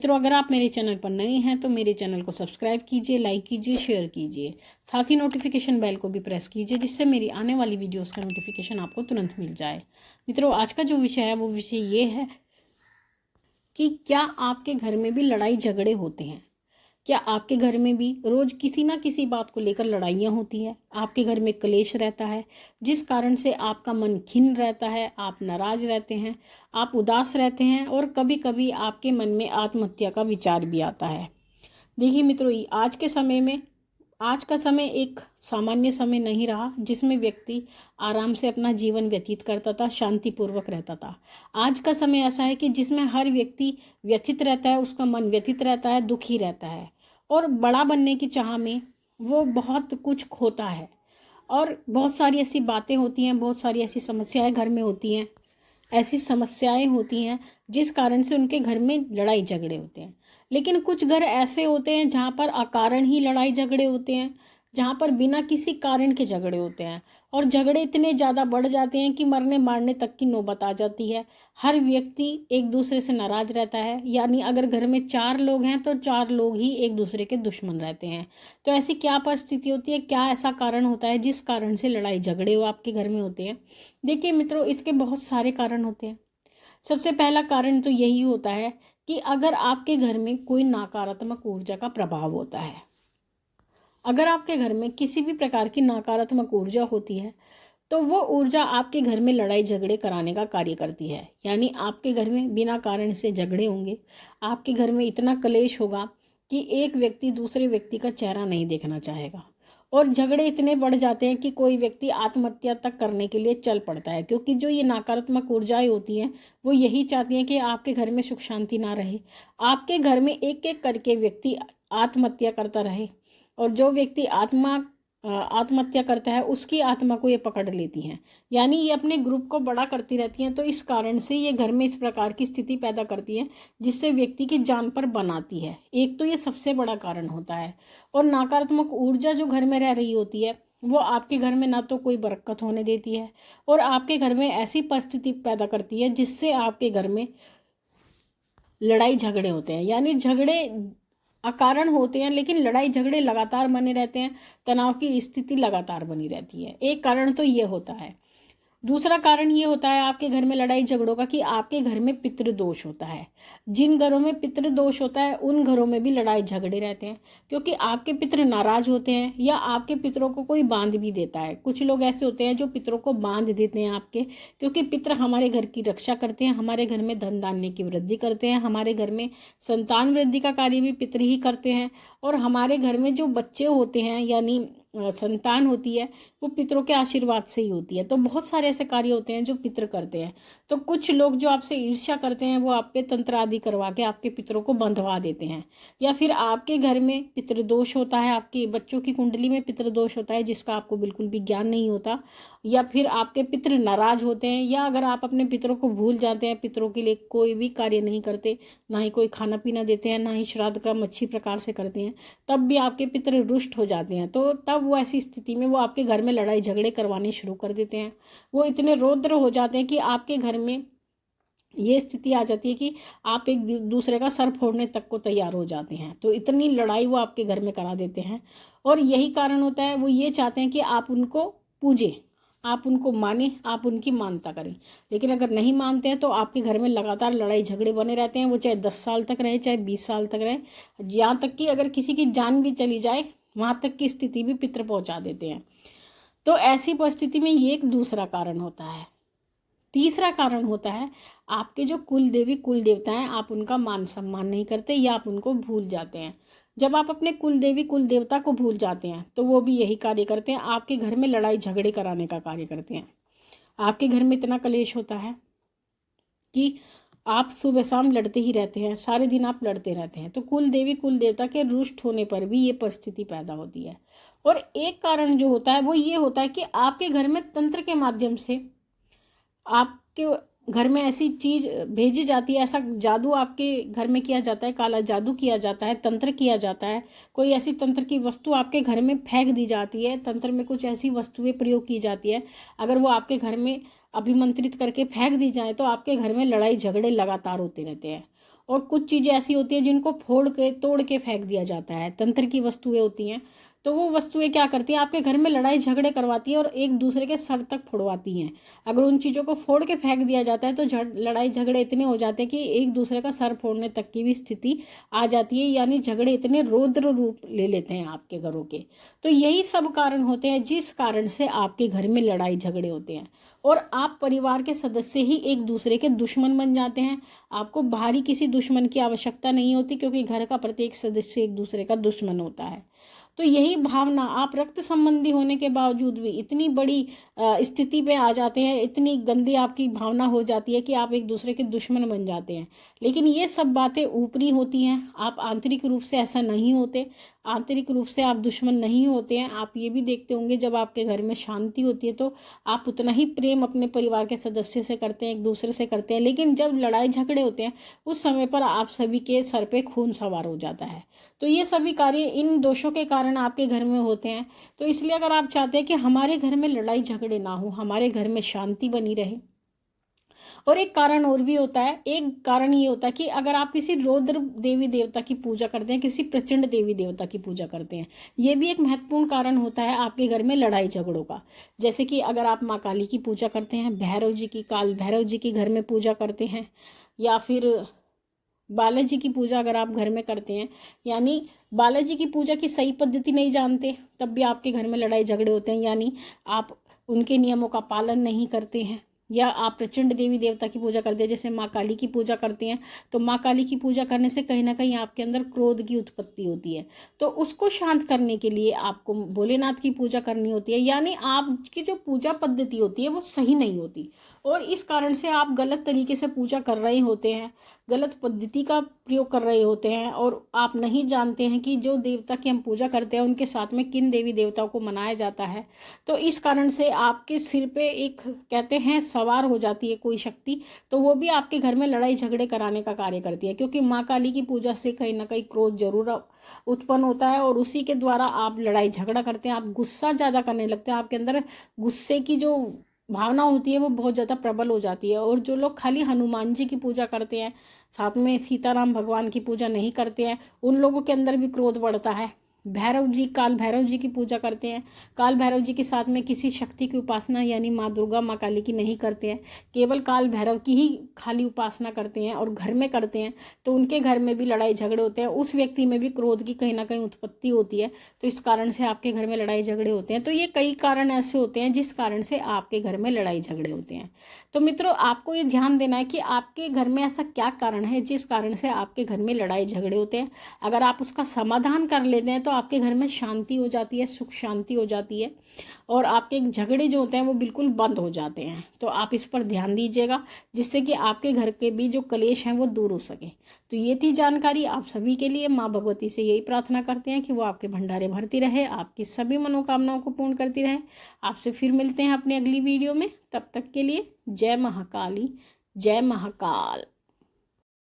मित्रों, अगर आप मेरे चैनल पर नए हैं तो मेरे चैनल को सब्सक्राइब कीजिए, लाइक कीजिए, शेयर कीजिए। साथ ही नोटिफिकेशन बेल को भी प्रेस कीजिए, जिससे मेरी आने वाली वीडियोस का नोटिफिकेशन आपको तुरंत मिल जाए। मित्रों, आज का जो विषय है वो विषय ये है कि क्या आपके घर में भी लड़ाई झगड़े होते हैं। क्या आपके घर में भी रोज किसी ना किसी बात को लेकर लड़ाइयाँ होती हैं। आपके घर में क्लेश रहता है, जिस कारण से आपका मन खिन्न रहता है, आप नाराज रहते हैं, आप उदास रहते हैं और कभी कभी आपके मन में आत्महत्या का विचार भी आता है। देखिए मित्रों, आज का समय एक सामान्य समय नहीं रहा जिसमें व्यक्ति आराम से अपना जीवन व्यतीत करता था, शांतिपूर्वक रहता था। आज का समय ऐसा है कि जिसमें हर व्यक्ति व्यथित रहता है, उसका मन व्यथित रहता है, दुखी रहता है और बड़ा बनने की चाह में वो बहुत कुछ खोता है। और बहुत सारी ऐसी बातें होती हैं, बहुत सारी ऐसी समस्याएं घर में होती हैं, ऐसी समस्याएं होती हैं जिस कारण से उनके घर में लड़ाई झगड़े होते हैं। लेकिन कुछ घर ऐसे होते हैं जहाँ पर अकारण ही लड़ाई झगड़े होते हैं, जहाँ पर बिना किसी कारण के झगड़े होते हैं और झगड़े इतने ज़्यादा बढ़ जाते हैं कि मरने मारने तक की नौबत आ जाती है। हर व्यक्ति एक दूसरे से नाराज रहता है, यानी अगर घर में 4 लोग हैं तो 4 लोग ही एक दूसरे के दुश्मन रहते हैं। तो ऐसी क्या परिस्थिति होती है, क्या ऐसा कारण होता है जिस कारण से लड़ाई झगड़े वो आपके घर में होते हैं। देखिए मित्रों, इसके बहुत सारे कारण होते हैं। सबसे पहला कारण तो यही होता है कि अगर आपके घर में कोई नकारात्मक ऊर्जा का प्रभाव होता है, अगर आपके घर में किसी भी प्रकार की नकारात्मक ऊर्जा होती है तो वो ऊर्जा आपके घर में लड़ाई झगड़े कराने का कार्य करती है। यानी आपके घर में बिना कारण से झगड़े होंगे, आपके घर में इतना कलेश होगा कि एक व्यक्ति दूसरे व्यक्ति का चेहरा नहीं देखना चाहेगा और झगड़े इतने बढ़ जाते हैं कि कोई व्यक्ति आत्महत्या तक करने के लिए चल पड़ता है। क्योंकि जो ये नकारात्मक ऊर्जाएं होती हैं वो यही चाहती हैं कि आपके घर में सुख शांति ना रहे, आपके घर में एक एक करके व्यक्ति आत्महत्या करता रहे और जो व्यक्ति आत्महत्या करता है उसकी आत्मा को ये पकड़ लेती हैं। यानी ये अपने ग्रुप को बड़ा करती रहती हैं। तो इस कारण से ये घर में इस प्रकार की स्थिति पैदा करती है जिससे व्यक्ति की जान पर बनाती है। एक तो ये सबसे बड़ा कारण होता है। और नकारात्मक ऊर्जा जो घर में रह रही होती है वो आपके घर में ना तो कोई बरकत होने देती है और आपके घर में ऐसी परिस्थिति पैदा करती है जिससे आपके घर में लड़ाई झगड़े होते हैं। यानी झगड़े अकारण होते हैं लेकिन लड़ाई झगड़े लगातार बने रहते हैं, तनाव की स्थिति लगातार बनी रहती है। एक कारण तो ये होता है। दूसरा कारण ये होता है आपके घर में लड़ाई झगड़ों का कि आपके घर में पितृदोष होता है। जिन घरों में पितृदोष होता है उन घरों में भी लड़ाई झगड़े रहते हैं, क्योंकि आपके पितृ नाराज होते हैं या आपके पितरों को कोई बांध भी देता है। कुछ लोग ऐसे होते हैं जो पितरों को बांध देते हैं आपके, क्योंकि पितृ हमारे घर की रक्षा करते हैं, हमारे घर में धन धान्य की वृद्धि करते हैं, हमारे घर में संतान वृद्धि का कार्य भी पितृ ही करते हैं। और हमारे घर में जो बच्चे होते हैं यानी संतान होती है वो पितरों के आशीर्वाद से ही होती है। तो बहुत सारे ऐसे कार्य होते हैं जो पितृ करते हैं। तो कुछ लोग जो आपसे ईर्ष्या करते हैं वो आप पे तंत्र आदि करवा के आपके पितरों को बंधवा देते हैं। या फिर आपके घर में पितृदोष होता है, आपके बच्चों की कुंडली में पितृदोष होता है जिसका आपको बिल्कुल भी ज्ञान नहीं होता, या फिर आपके पितृ नाराज होते हैं, या अगर आप अपने पितरों को भूल जाते हैं, पितरों के लिए कोई भी कार्य नहीं करते, ना ही कोई खाना पीना देते हैं, ना ही श्राद्ध कर्म अच्छी प्रकार से करते हैं, तब भी आपके पितृ रुष्ट हो जाते हैं। तो तब वो ऐसी स्थिति में वो आपके घर में लड़ाई झगड़े करवाने शुरू कर देते हैं। वो इतने रौद्र हो जाते हैं कि आपके घर में ये स्थिति आ जाती है कि आप एक दूसरे का सर फोड़ने तक को तैयार हो जाते हैं। तो इतनी लड़ाई वो आपके घर में करा देते हैं। और यही कारण होता है, वो ये चाहते हैं कि आप उनको पूजें, आप उनको माने, आप उनकी मानता करें। लेकिन अगर नहीं मानते हैं तो आपके घर में लगातार लड़ाई झगड़े बने रहते हैं। वो चाहे 10 साल तक रहे, चाहे 20 साल तक रहे, यहाँ तक कि अगर किसी की जान भी चली जाए वहाँ तक की स्थिति भी पितृ पहुँचा देते हैं। तो ऐसी परिस्थिति में ये एक दूसरा कारण होता है। तीसरा कारण होता है आपके जो कुल देवी कुल देवता हैं, आप उनका मान सम्मान नहीं करते या आप उनको भूल जाते हैं। जब आप अपने कुल देवी कुल देवता को भूल जाते हैं तो वो भी यही कार्य करते हैं, आपके घर में लड़ाई झगड़े कराने का कार्य करते हैं। आपके घर में इतना कलेश होता है कि आप सुबह शाम लड़ते ही रहते हैं, सारे दिन आप लड़ते रहते हैं। तो कुल देवी कुल देवता के रुष्ट होने पर भी ये परिस्थिति पैदा होती है। और एक कारण जो होता है वो ये होता है कि आपके घर में तंत्र के माध्यम से आपके घर में ऐसी चीज भेजी जाती है, ऐसा जादू आपके घर में किया जाता है, काला जादू किया जाता है, तंत्र किया जाता है। कोई ऐसी तंत्र की वस्तु आपके घर में फेंक दी जाती है, तंत्र में कुछ ऐसी वस्तुएं प्रयोग की जाती है, अगर वो आपके घर में अभिमंत्रित करके फेंक दी जाए तो आपके घर में लड़ाई झगड़े लगातार होते रहते हैं। और कुछ चीज़ें ऐसी होती हैं जिनको फोड़ के तोड़ के फेंक दिया जाता है। तंत्र की वस्तुएं होती हैं, तो वो वस्तुएं क्या करती हैं, आपके घर में लड़ाई झगड़े करवाती हैं और एक दूसरे के सर तक फोड़वाती हैं। अगर उन चीज़ों को फोड़ के फेंक दिया जाता है तो लड़ाई झगड़े इतने हो जाते हैं कि एक दूसरे का सर फोड़ने तक की भी स्थिति आ जाती है, यानी झगड़े इतने रौद्र रूप ले लेते हैं आपके घरों के। तो यही सब कारण होते हैं जिस कारण से आपके घर में लड़ाई झगड़े होते हैं, और आप परिवार के सदस्य ही एक दूसरे के दुश्मन बन जाते हैं। आपको बाहरी किसी दुश्मन की आवश्यकता नहीं होती, क्योंकि घर का प्रत्येक सदस्य एक दूसरे का दुश्मन होता है। तो यही भावना, आप रक्त संबंधी होने के बावजूद भी इतनी बड़ी स्थिति पे आ जाते हैं, इतनी गंदी आपकी भावना हो जाती है कि आप एक दूसरे के दुश्मन बन जाते हैं। लेकिन ये सब बातें ऊपरी होती हैं, आप आंतरिक रूप से ऐसा नहीं होते, आंतरिक रूप से आप दुश्मन नहीं होते हैं। आप ये भी देखते होंगे जब आपके घर में शांति होती है तो आप उतना ही प्रेम अपने परिवार के सदस्य से करते हैं, एक दूसरे से करते हैं। लेकिन जब लड़ाई झगड़े होते हैं उस समय पर आप सभी के सर पे खून सवार हो जाता है। तो ये सभी कार्य इन दोषों के कारण आपके घर में होते हैं। तो इसलिए अगर आप चाहते हैं कि हमारे घर में लड़ाई झगड़े ना हो, हमारे घर में शांति बनी रहे, और एक कारण और भी होता है। एक कारण ये होता है कि अगर आप किसी रौद्र देवी देवता की पूजा करते हैं, किसी प्रचंड देवी देवता की पूजा करते हैं, ये भी एक महत्वपूर्ण कारण होता है आपके घर में लड़ाई झगड़ों का। जैसे कि अगर आप माँ काली की पूजा करते हैं, भैरव जी की, काल भैरव जी की घर में पूजा करते हैं, या फिर बालाजी की पूजा अगर आप घर में करते हैं, यानी बालाजी की पूजा की सही पद्धति नहीं जानते, तब भी आपके घर में लड़ाई झगड़े होते हैं। यानी आप उनके नियमों का पालन नहीं करते हैं, या आप प्रचंड देवी देवता की पूजा करते हैं, जैसे माँ काली की पूजा करते हैं, तो माँ काली की पूजा करने से कहीं ना कहीं आपके अंदर क्रोध की उत्पत्ति होती है। तो उसको शांत करने के लिए आपको भोलेनाथ की पूजा करनी होती है। यानी आपकी जो पूजा पद्धति होती है वो सही नहीं होती, और इस कारण से आप गलत तरीके से पूजा कर रहे होते हैं, गलत पद्धति का प्रयोग कर रहे होते हैं, और आप नहीं जानते हैं कि जो देवता की हम पूजा करते हैं उनके साथ में किन देवी देवताओं को मनाया जाता है। तो इस कारण से आपके सिर पे एक, कहते हैं, सवार हो जाती है कोई शक्ति, तो वो भी आपके घर में लड़ाई झगड़े कराने का कार्य करती है। क्योंकि माँ काली की पूजा से कहीं ना कहीं क्रोध जरूर उत्पन्न होता है, और उसी के द्वारा आप लड़ाई झगड़ा करते हैं, आप गुस्सा ज़्यादा करने लगते हैं, आपके अंदर गुस्से की जो भावना होती है वो बहुत ज़्यादा प्रबल हो जाती है। और जो लोग खाली हनुमान जी की पूजा करते हैं, साथ में सीताराम भगवान की पूजा नहीं करते हैं, उन लोगों के अंदर भी क्रोध बढ़ता है। भैरव जी, काल भैरव जी की पूजा करते हैं, काल भैरव जी के साथ में किसी शक्ति की उपासना यानी माँ दुर्गा, माँ काली की नहीं करते हैं, केवल काल भैरव की ही खाली उपासना करते हैं और घर में करते हैं, तो उनके घर में भी लड़ाई झगड़े होते हैं, उस व्यक्ति में भी क्रोध की कहीं ना कहीं उत्पत्ति होती है। तो इस कारण से आपके घर में लड़ाई झगड़े होते हैं। तो ये कई कारण ऐसे होते हैं जिस कारण से आपके घर में लड़ाई झगड़े होते हैं। तो मित्रों, आपको ये ध्यान देना है कि आपके घर में ऐसा क्या कारण है जिस कारण से आपके घर में लड़ाई झगड़े होते हैं। अगर आप उसका समाधान कर लेते हैं तो आपके घर में शांति हो जाती है, सुख शांति हो जाती है, और आपके झगड़े जो होते हैं वो बिल्कुल बंद हो जाते हैं। तो आप इस पर ध्यान दीजिएगा, जिससे कि आपके घर के भी जो कलेश हैं वो दूर हो सके। तो ये थी जानकारी आप सभी के लिए। माँ भगवती से यही प्रार्थना करते हैं कि वो आपके भंडारे भरती रहे, आपकी सभी मनोकामनाओं को पूर्ण करती रहे। आपसे फिर मिलते हैं अपनी अगली वीडियो में, तब तक के लिए जय महाकाली, जय महाकाल।